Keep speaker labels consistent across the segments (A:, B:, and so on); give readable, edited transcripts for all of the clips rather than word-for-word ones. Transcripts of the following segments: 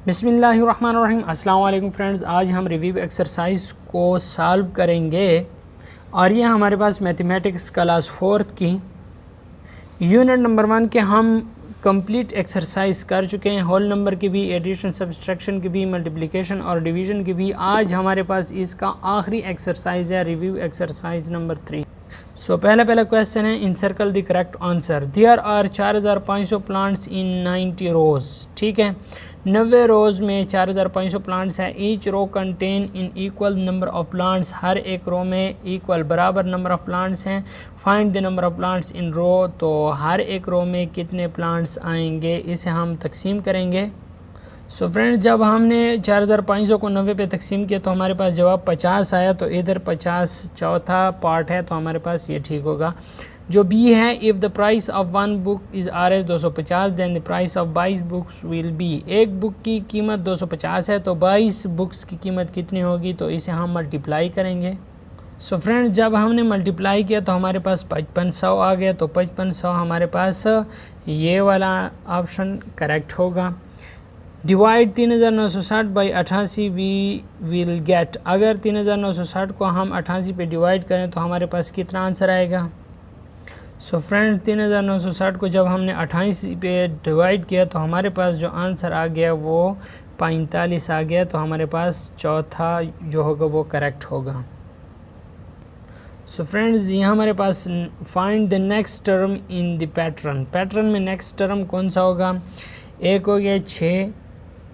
A: बिस्मिल्लाहिर्रहमानिर्रहीम। अस्सलाम वालेकुम फ्रेंड्स, आज हम रिव्यू एक्सरसाइज को सॉल्व करेंगे और ये हमारे पास मैथमेटिक्स क्लास 4 की यूनिट नंबर 1 के हम कंप्लीट एक्सरसाइज कर चुके हैं। होल नंबर की भी, एडिशन सब्सट्रैक्शन की भी, मल्टीप्लिकेशन और डिवीज़न की भी। आज हमारे पास इसका आखिरी एक्सरसाइज है, रिव्यू एक्सरसाइज नंबर 3। सो पहला क्वेश्चन है, encircle the correct answer. There are 4500 plants in 90 rows. ठीक है, 90 रोज़ में 4500 प्लांट्स है। Each row contain in equal number of plants. हर एक रो में इक्वल बराबर नंबर ऑफ प्लांट्स हैं। Find the number of plants in row. तो हर एक रो में कितने प्लांट्स आएंगे, इसे हम तकसीम करेंगे। सो फ्रेंड्स, जब हमने 4500 को 90 पे तकसीम किया तो हमारे पास जवाब 50 आया। तो इधर 50 चौथा पार्ट है, तो हमारे पास ये ठीक होगा। जो बी है, if the price of one book is Rs 250 then the price of 22 books will be. एक बुक की कीमत 250 है, तो 22 बुक्स की कीमत कितनी होगी, तो इसे हम मल्टीप्लाई करेंगे। सो फ्रेंड्स, जब हमने मल्टीप्लाई किया तो हमारे पास 5500 आ गया। तो 5500 हमारे पास ये वाला ऑप्शन करेक्ट होगा। Divide 3960 by 88 we will get. अगर 3960 को हम 88 पे डिवाइड करें तो हमारे पास कितना आंसर आएगा। सो फ्रेंड, 3960 को जब हमने 28 पे डिवाइड किया तो हमारे पास जो आंसर आ गया वो 45 आ गया। तो हमारे पास चौथा जो होगा वो करेक्ट होगा। सो फ्रेंड्स, यहाँ हमारे पास find the next term in the pattern. Pattern में नेक्स्ट टर्म कौन सा होगा। एक हो गया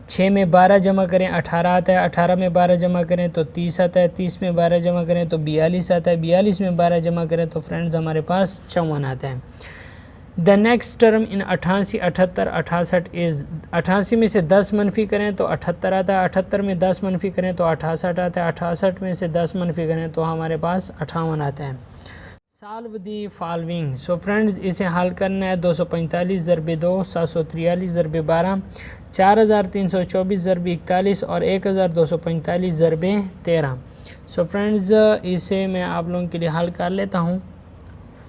A: 6 में 12 जमा करें 18 आता है। 18 में 12 जमा करें तो 30 आता है। 30 में 12 जमा करें तो 42 आता है। 42 में 12 जमा करें तो फ्रेंड्स हमारे पास 54 आता है। The next term in 88 78 68 is. 88 में से 10 मनफी करें तो 78 आता है। 78 में 10 मनफी करें तो 68 आता है। 68 में से 10 मनफी करें तो हमारे पास 58 आता है। Solve the following. So friends, इसे हल करना है। 245 ज़रबे 2, 743 ज़रबे 12, 4324 ज़रबे 41 और 1245 ज़रबे 13। सो फ्रेंड्स, इसे मैं आप लोगों के लिए हल कर लेता हूँ।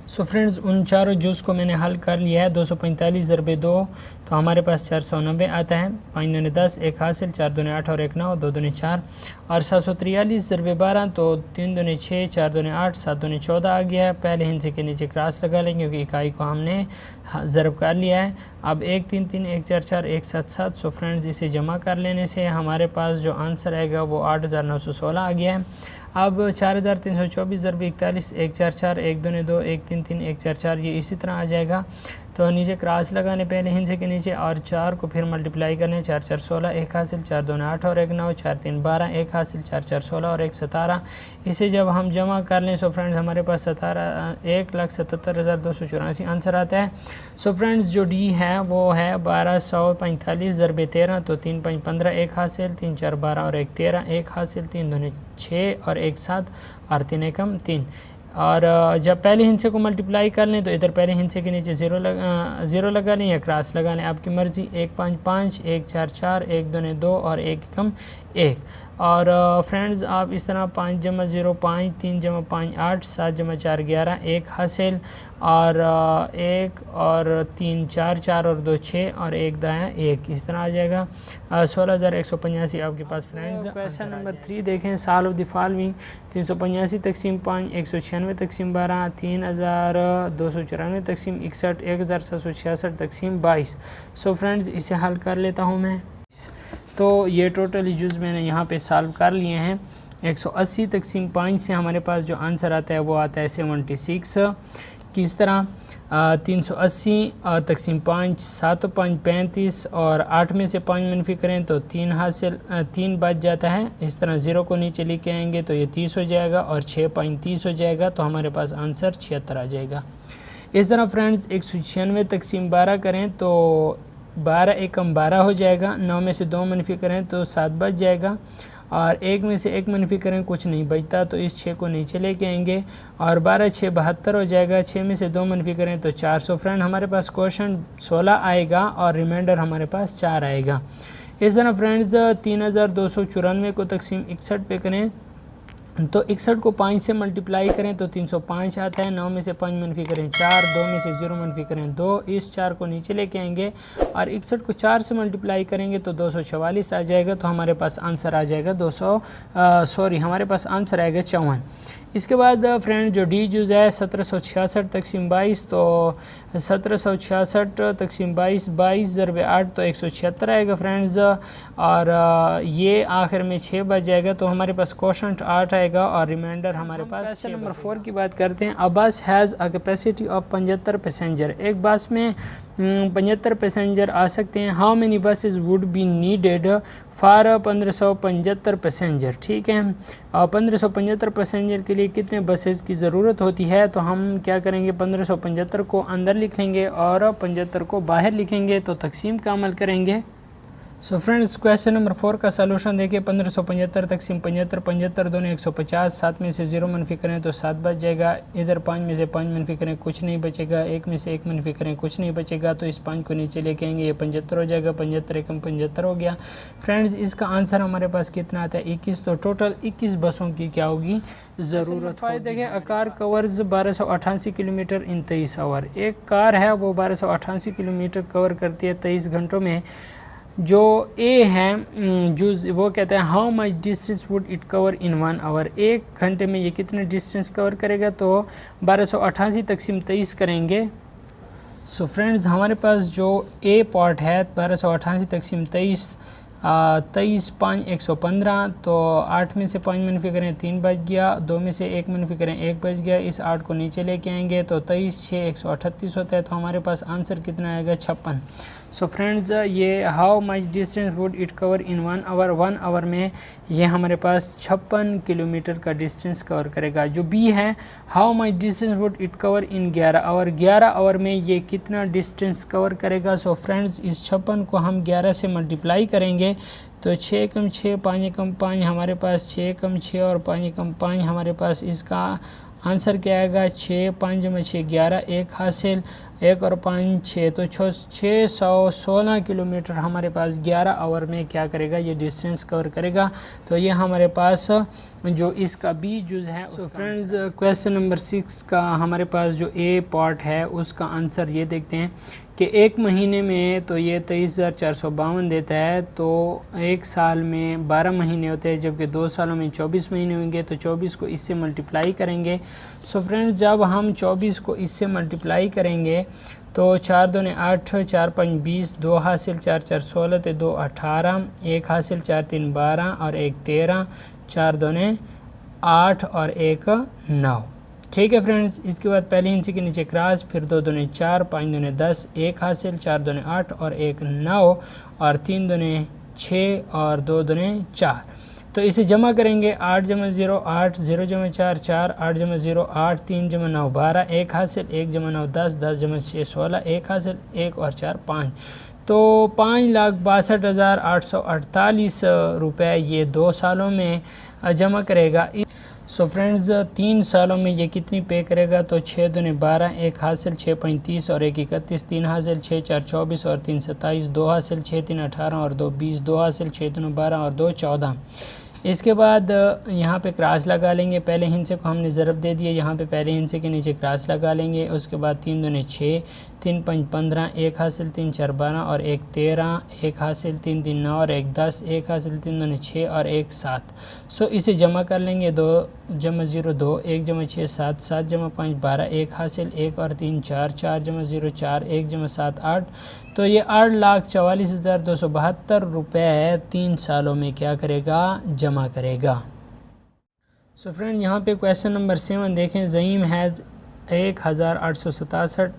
A: सो फ्रेंड्स, उन चारों जुज़ को मैंने हल कर लिया है। 245 ज़रबे 2 तो हमारे पास 490 आता है। 5 दूनी 10, 1 हासिल, 4 दूनी 8 और 1 9, 2 दूनी 4। और 743 ज़रबे 12 तो 3 दूनी 6, 4 दूनी 8, 7 दूनी 14 आ गया है। पहले हिंसे के नीचे क्रॉस लगा लेंगे क्योंकि इकाई को हमने ज़रब कर लिया है। अब 1 3 3, 1 4 4, 1 7 7। सो फ्रेंड्स, इसे जमा कर लेने से हमारे पास जो आंसर आएगा वो 8916 आ गया है। अब 4324 ज़रबे 41, 1 4 4, 1 दूनी 2, 1 3 3, 1 4 4, ये इसी तरह आ जाएगा। तो नीचे क्रॉस लगाने पहले हिंसे के नीचे और 4 को फिर मल्टीप्लाई करने। 4 4 16, 1 हासिल, 4 दूनी 8 और 1 9, 4 3 12, 1 हासिल, 4 4 16 और 1 17। इसे जब हम जमा कर लें सो फ्रेंड्स हमारे पास 1,77,284 आंसर आता है। सो फ्रेंड्स, जो डी है वो है 1245 ज़रबे 13 तो 3 5 15, 1 हासिल, 3 4 12 और 1 13, 1 हासिल, 3 दूनी 6 और 1 7 और 3 एकम 3। और जब पहले हिंसे को मल्टीप्लाई कर लें तो इधर पहले हिंसे के नीचे ज़ीरो लगा लें या क्रॉस लगा लें, आपकी मर्ज़ी। 1 5 5, 1 4 4, 1 दूनी 2 और 1 एकम 1। और फ्रेंड्स, आप इस तरह 5 जमा 0 5, 3 जमा 5 8, 7 जमा 4 11, 1 हासिल और 1 और 3 4 4 और 2 6 और 1 दायां 1, इस तरह आ जाएगा। 16,185 आपके पास फ्रेंड्स। क्वेश्चन नंबर 3 देखें। Solve the following. 385 तकसीम 5, 196 तकसीम 12, 3294 तकसीम 61, 1766 तकसीम 22। सो फ्रेंड्स, इसे हल कर लेता हूँ मैं। तो ये टोटली जुज़ मैंने यहाँ पे सॉल्व कर लिए हैं। 180 तकसीम 5 से हमारे पास जो आंसर आता है वो आता है 76। किस तरह 380 तकसीम 5, 7 5 35 और 8 में से 5 मनफी करें तो 3 हासिल, 3 बच जाता है। इस तरह 0 को नीचे लेके आएंगे तो ये 30 हो जाएगा और 6 5 30 हो जाएगा। तो हमारे पास आंसर 76 आ जाएगा। इस तरह फ्रेंड्स 196 तकसीम 12 करें तो 12 एकम 12 हो जाएगा। 9 में से 2 मनफी करें तो 7 बच जाएगा और 1 में से 1 मनफी करें कुछ नहीं बचता, तो इस 6 को नीचे लेके आएंगे और 12 6 72 हो जाएगा। 6 में से 2 मनफी करें तो 4। सो फ्रेंड, हमारे पास क्वेश्चन 16 आएगा और रिमाइंडर हमारे पास 4 आएगा। इस तरह फ्रेंड्स 3294 को तकसीम 61 पे करें तो 61 को 5 से मल्टीप्लाई करें तो 305 आता है। 9 में से 5 मनफी करें 4, 2 में से 0 मनफी करें 2, इस 4 को नीचे लेके आएंगे और 61 को 4 से मल्टीप्लाई करेंगे तो 244 आ जाएगा। तो हमारे पास आंसर आ जाएगा हमारे पास आंसर आएगा 54। इसके बाद फ्रेंड जो डी जूज़ है 1766 तकसीम 22, तो 1766 तकसीम 22, 22 ज़रबे 8 तो 176 आएगा फ्रेंड्स। और ये आखिर में 6 बच जाएगा। तो हमारे पास क्वोशंट 8 आएगा और रिमाइंडर हमारे पास। क्वेश्चन नंबर 4 की बात करते हैं। अ बस has a capacity of 75 passenger. एक बस में 75 पैसेंजर आ सकते हैं। How many buses would be needed for 1575 passenger. ठीक है, 1575 पैसेंजर के लिए कितने बसेस की ज़रूरत होती है। तो हम क्या करेंगे, 1575 को अंदर लिख लेंगे और 75 को बाहर लिखेंगे, तो तकसीम का अमल करेंगे। सो फ्रेंड्स क्वेश्चन नंबर 4 का सलूशन देखिए। 1575 तकसीम 75, 75 दोनों 150, 7 में से 0 मनफी करें तो 7 बच जाएगा। इधर 5 में से 5 मनफी करें कुछ नहीं बचेगा, 1 में से 1 मनफी करें कुछ नहीं बचेगा। तो इस 5 को नीचे लेके आएंगे, ये 75 हो जाएगा। 75 एकम 75 हो गया। फ्रेंड्स इसका आंसर हमारे पास कितना आता है, 21। तो टोटल 21 बसों की क्या होगी ज़रूरत। देखें, a car covers 1288 kilometre in 23 hour. एक कार है वो 1288 किलोमीटर कवर करती है 23 घंटों में। जो ए है जो वो कहता है how much distance would it cover in 1 hour. 1 घंटे में ये कितने डिस्टेंस कवर करेगा। तो 1288 तकसीम 23 करेंगे। सो फ्रेंड्स हमारे पास जो ए पार्ट है 1288 तकसीम 23, 23 5 115। तो 8 में से 5 मनफी करें 3 बच गया, 2 में से 1 मनफी करें 1 बच गया। इस 8 को नीचे लेके आएंगे तो 23 6 138 होता है। तो हमारे पास आंसर कितना आएगा 56। सो फ्रेंड्स ये how much distance would it cover in 1 hour. 1 hour में ये हमारे पास 56 किलोमीटर का डिस्टेंस कवर करेगा। जो बी है how much distance would it cover in 11 hour. 11 hour में ये कितना डिस्टेंस कवर करेगा। सो फ्रेंड्स इस 56 को हम 11 से मल्टीप्लाई करेंगे तो 6 एकम 6 5 एकम 5 हमारे पास 6 एकम 6 और 5 एकम 5 हमारे पास इसका आंसर क्या आएगा 6 5 जमा 6 11, 1 हासिल, 1 और 5 6। तो 616 किलोमीटर हमारे पास 11 आवर में क्या करेगा, ये डिस्टेंस कवर करेगा। तो ये हमारे पास जो इसका बी जुज़ है। सो फ्रेंड्स क्वेश्चन नंबर 6 का हमारे पास जो ए पार्ट है उसका आंसर ये देखते हैं कि 1 महीने में तो ये 23,452 देता है। तो 1 साल में 12 महीने होते हैं, जबकि 2 सालों में 24 महीने होंगे। तो 24 को इससे मल्टीप्लाई करेंगे। सो फ्रेंड्स जब हम 24 को इससे मल्टीप्लाई करेंगे तो 4 दूने 8, 4 5 20, 2 हासिल 4 4 16, तो 2 18, 1 हासिल 4 3 12 और 1 13, 4 दूने 8 और 1 9। ठीक है फ्रेंड्स, इसके बाद पहले हिंसी के नीचे क्रॉस, फिर 2 दूने 4, 5 दूने 10, 1 हासिल 4 दूने 8 और 1 9 और 3 दूने 6 और 2 दूने 4। तो इसे जमा करेंगे 8 जमा 0 8, 0 जमा 4 4, 8 जमा 0 8, 3 जमा 9 12, 1 हासिल 1 जमा 9 10, 10 जमा 6 16, 1 हासिल 1 और 4 5। तो 5,62,848 रुपये ये 2 सालों में जमा करेगा। सो फ्रेंड्स 3 सालों में ये कितनी पे करेगा। तो 6 दूने 12, 1 हासिल 6 35 और 1 31, 3 हासिल 6 4 24 और 3 27, 2 हासिल 6 3 18 और 2 20, 2 हासिल 6 दूने 12 और 2 14। इसके बाद यहाँ पे क्रॉस लगा लेंगे। पहले हिंसे को हमने ज़रब दे दिया, यहाँ पे पहले हिंसे के नीचे क्रॉस लगा लेंगे। उसके बाद 3 दूने 6, 3 5 15, 1 हासिल 3 4 12 और 1 13, 1 हासिल 3 3 9 और 1 10, 1 हासिल 3 दूने 6 और 1 7। सो इसे जमा कर लेंगे। 2 जमा 0 2, 1 जमा 6 7, 7 जमा 5 12, 1 हासिल 1 और 3 4, 4 जमा 0 4, 1 जमा 7 8। तो ये 8,44,272 रुपये 3 सालों में क्या करेगा, जमा करेगा। सो फ्रेंड यहाँ पे क्वेश्चन नंबर 7 देखें। Zaheem has 1,867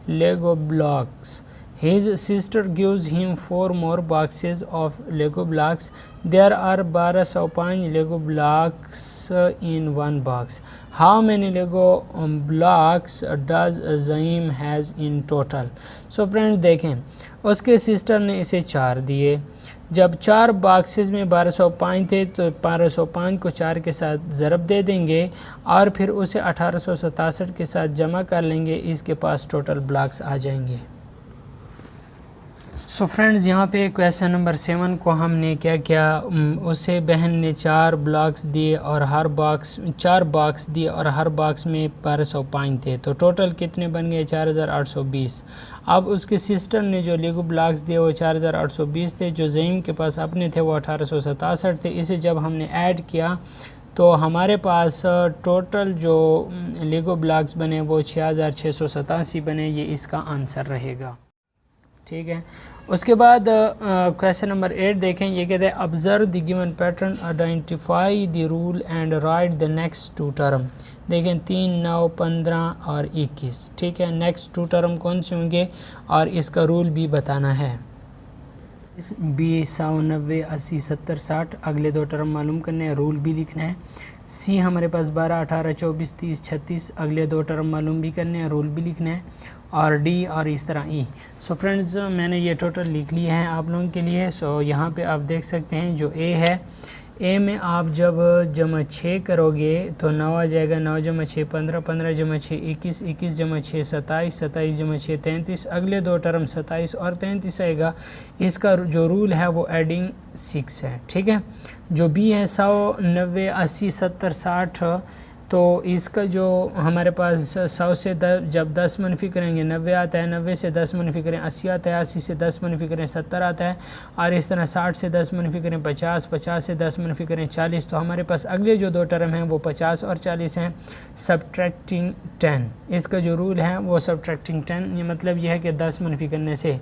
A: Lego blocks. His sister gives him 4 more boxes of Lego blocks. There are 1205 Lego blocks in one box. How many Lego blocks does Zaim has in total? So friends देखें, उसके sister ने इसे 4 दिए। जब 4 boxes में 1205 थे तो 1205 को 4 के साथ ज़रब दे देंगे और फिर उसे 1867 के साथ जमा कर लेंगे। इसके पास टोटल ब्लॉक्स आ जाएंगे। सो फ्रेंड्स, यहाँ पे क्वेश्चन नंबर 7 को हमने क्या किया, उसे बहन ने 4 ब्लॉक्स दिए और हर बॉक्स 4 बॉक्स दिए और हर बॉक्स में 1200 पॉइंट थे, तो टोटल कितने बन गए 4820। अब उसके सिस्टर ने जो लीगो ब्लॉक्स दिए वो 4820 थे, जो ज़ईम के पास अपने थे वो 1867 थे। इसे जब हमने ऐड किया तो हमारे पास टोटल जो लीगो ब्लॉक्स बने वो 6687 बने। ये इसका आंसर रहेगा, ठीक है। उसके बाद क्वेश्चन नंबर 8 देखें। ये कहते हैं observe the given pattern, identify the rule and right the next 2 term. देखें 3, 9, 15 और 21, ठीक है। नेक्स्ट 2 टर्म कौन से होंगे और इसका रूल भी बताना है। 20, 100, 90, 80, 70, 60 अगले 2 टर्म मालूम करने हैं, रूल भी लिखना है। सी हमारे पास 12, 18, 24, 30, 36 अगले 2 टर्म मालूम भी करने हैं, रूल भी लिखना है। और डी और इस तरह ई। सो फ्रेंड्स, मैंने ये टोटल लिख लिए हैं आप लोगों के लिए। सो यहाँ पे आप देख सकते हैं जो ए है, ए में आप जब जमा 6 करोगे तो 9 आ जाएगा, 9 जमा 6 15, 15 जमा 6 21, 21 जमा 6 27, 27 जमा 6 33, अगले 2 टर्म 27 और 33 आएगा। इसका जो रूल है वो एडिंग 6 है, ठीक है। जो बी है 100, 90, 80, 70, 60, तो इसका जो हमारे पास 100 से जब 10 मनफी करेंगे 90 आता है, 90 से 10 मनफी करें 80 आता है, 80 से 10 मनफी करें 70 आता है, और इस तरह 60 से 10 मनफी करें 50, 50 से 10 मनफी करें 40। तो हमारे पास अगले जो 2 टर्म हैं वो 50 और 40 हैं। सब्ट्रैक्टिंग 10, इसका जो रूल है वो सब्ट्रैक्टिंग 10, ये मतलब यह है कि 10 मनफी करने से।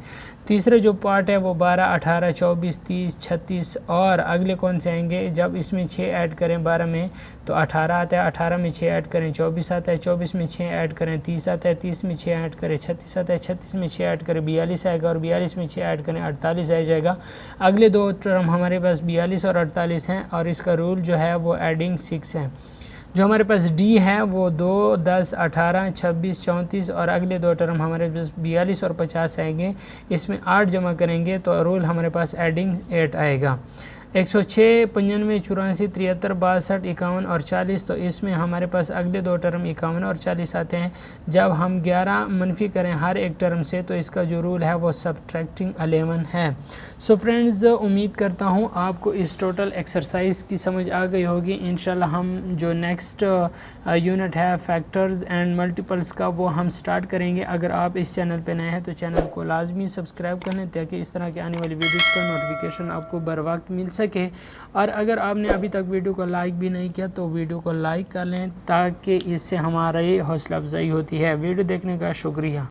A: तीसरा जो पार्ट है वो 12, 18, 24, 30, 36 और अगले कौन से आएंगे, जब इसमें 6 ऐड करें 12 में तो 18 आता है, 18 में 6 ऐड करें 24 आता है, 24 में 6 ऐड करें 30 आता है, 30 में 6 ऐड करें 36 आता है, 36 में 6 ऐड करें 42 आएगा और 42 में 6 ऐड करें 48 आ जाएगा। अगले 2 टर्म हमारे पास 42 और 48 हैं और इसका रूल जो है वो एडिंग 6 है। जो हमारे पास डी है वो 2, 10, 18, 26, 34 और अगले 2 टर्म हमारे पास 42 और 50 आएंगे। इसमें 8 जमा करेंगे तो रूल हमारे पास एडिंग 8 आएगा। 106, 95, 84, 73, 62, 51 और 40, तो इसमें हमारे पास अगले 2 टर्म 51 और 40 आते हैं। जब हम 11 मनफी करें हर एक टर्म से तो इसका जो रूल है वो सब्ट्रैक्टिंग 11 है। सो फ्रेंड्स, उम्मीद करता हूँ आपको इस टोटल एक्सरसाइज की समझ आ गई होगी। इंशाल्लाह हम जो नेक्स्ट यूनिट है फैक्टर्स एंड मल्टीपल्स का वो हम स्टार्ट करेंगे। अगर आप इस चैनल पे नए हैं तो चैनल को लाजमी सब्सक्राइब कर लें ताकि इस तरह की आने वाली वीडियोज़ का नोटिफिकेशन आपको बर वक्त मिल सके। और अगर आपने अभी तक वीडियो को लाइक भी नहीं किया तो वीडियो को लाइक कर लें ताकि इससे हमारी हौसला अफजाई होती है। वीडियो देखने का शुक्रिया।